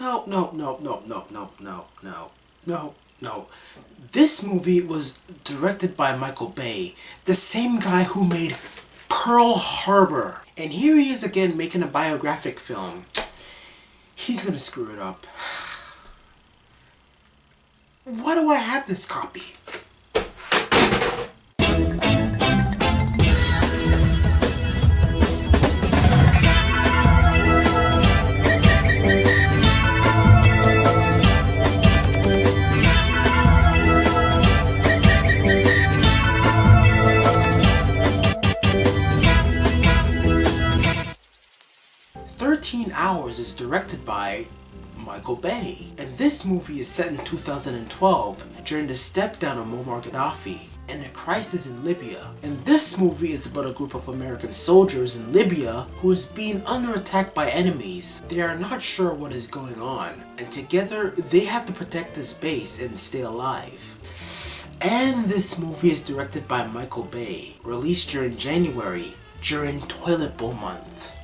No, no, no, no, no, no, no, no, no, no. This movie was directed by Michael Bay, the same guy who made Pearl Harbor. And here he is again making a biographic film. He's gonna screw it up. Why do I have this copy? 13 Hours is directed by Michael Bay, and this movie is set in 2012 during the step down of Muammar Gaddafi and a crisis in Libya. And this movie is about a group of American soldiers in Libya who is being under attack by enemies. They are not sure what is going on, and together they have to protect this base and stay alive. And this movie is directed by Michael Bay, released during January, during Toilet Bowl Month.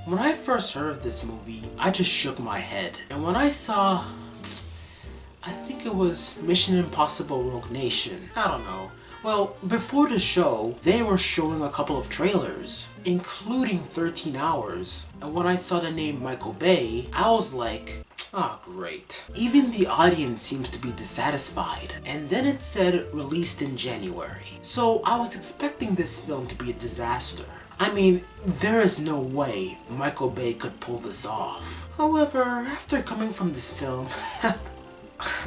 When I first heard of this movie, I just shook my head. And when I saw, I think it was Mission Impossible Rogue Nation, I don't know. Well, before the show, they were showing a couple of trailers, including 13 Hours. And when I saw the name Michael Bay, I was like, ah, great. Even the audience seems to be dissatisfied. And then it said released in January. So I was expecting this film to be a disaster. I mean, there is no way Michael Bay could pull this off. However, after coming from this film,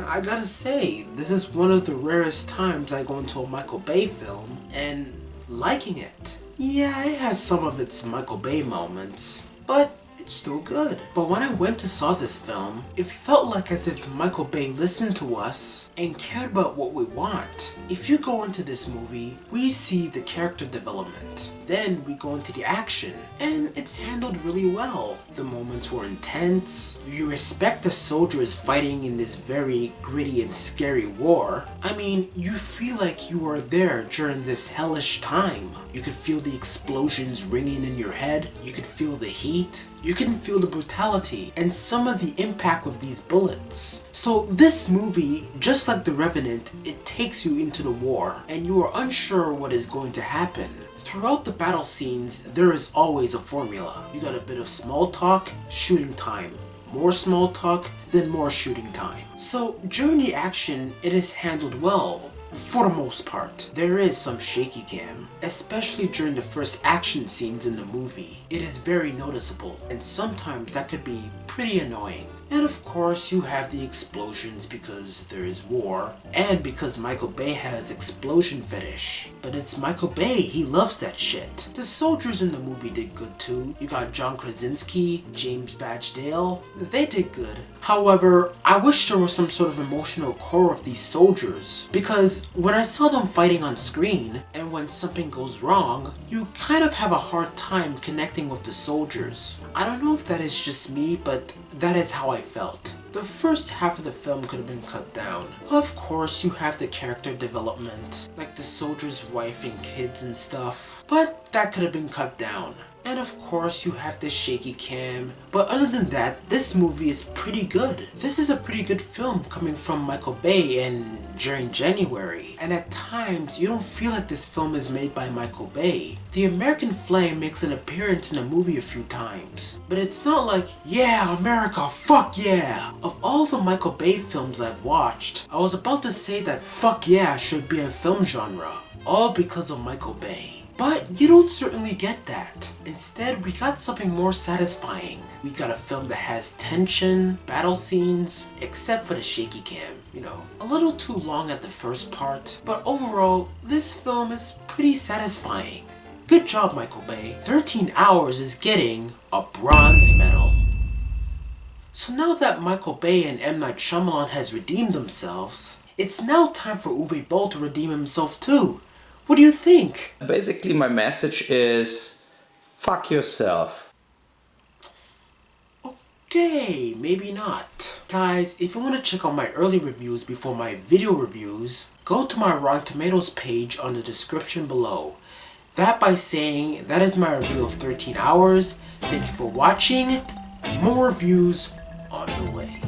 I gotta say, this is one of the rarest times I go into a Michael Bay film and liking it. Yeah, it has some of its Michael Bay moments, but it's still good. But when I went to saw this film, it felt like as if Michael Bay listened to us and cared about what we want. If you go into this movie, we see the character development. Then we go into the action, and it's handled really well. The moments were intense. You respect the soldiers fighting in this very gritty and scary war. I mean, you feel like you are there during this hellish time. You could feel the explosions ringing in your head. You could feel the heat. You can feel the brutality and some of the impact of these bullets. So this movie, just like The Revenant, it takes you into the war and you are unsure what is going to happen. Throughout the battle scenes, there is always a formula. You got a bit of small talk, shooting time. More small talk, then more shooting time. So during the action, it is handled well. For the most part, there is some shaky cam, especially during the first action scenes in the movie. It is very noticeable, and sometimes that could be pretty annoying. And of course you have the explosions because there is war, and because Michael Bay has explosion fetish. But it's Michael Bay, he loves that shit. The soldiers in the movie did good too. You got John Krasinski, James Badge Dale, they did good. However, I wish there was some sort of emotional core of these soldiers, because when I saw them fighting on screen, and when something goes wrong, you kind of have a hard time connecting with the soldiers. I don't know if that is just me, but that is how I felt. The first half of the film could have been cut down. Of course, you have the character development, like the soldier's wife and kids and stuff, but that could have been cut down. And of course you have the shaky cam, but other than that, this movie is pretty good. This is a pretty good film coming from Michael Bay and during January. And at times, you don't feel like this film is made by Michael Bay. The American flag makes an appearance in the movie a few times, but it's not like, yeah, America, fuck yeah! Of all the Michael Bay films I've watched, I was about to say that fuck yeah should be a film genre, all because of Michael Bay. But you don't certainly get that. Instead, we got something more satisfying. We got a film that has tension, battle scenes, except for the shaky cam, you know. A little too long at the first part, but overall, this film is pretty satisfying. Good job, Michael Bay. 13 Hours is getting a bronze medal. So now that Michael Bay and M. Night Shyamalan has redeemed themselves, it's now time for Uwe Boll to redeem himself too. What do you think? Basically, my message is fuck yourself. Okay, maybe not. Guys, if you want to check out my early reviews before my video reviews, go to my Rotten Tomatoes page on the description below. that by saying that is my review of 13 Hours. Thank you for watching. More reviews on the way.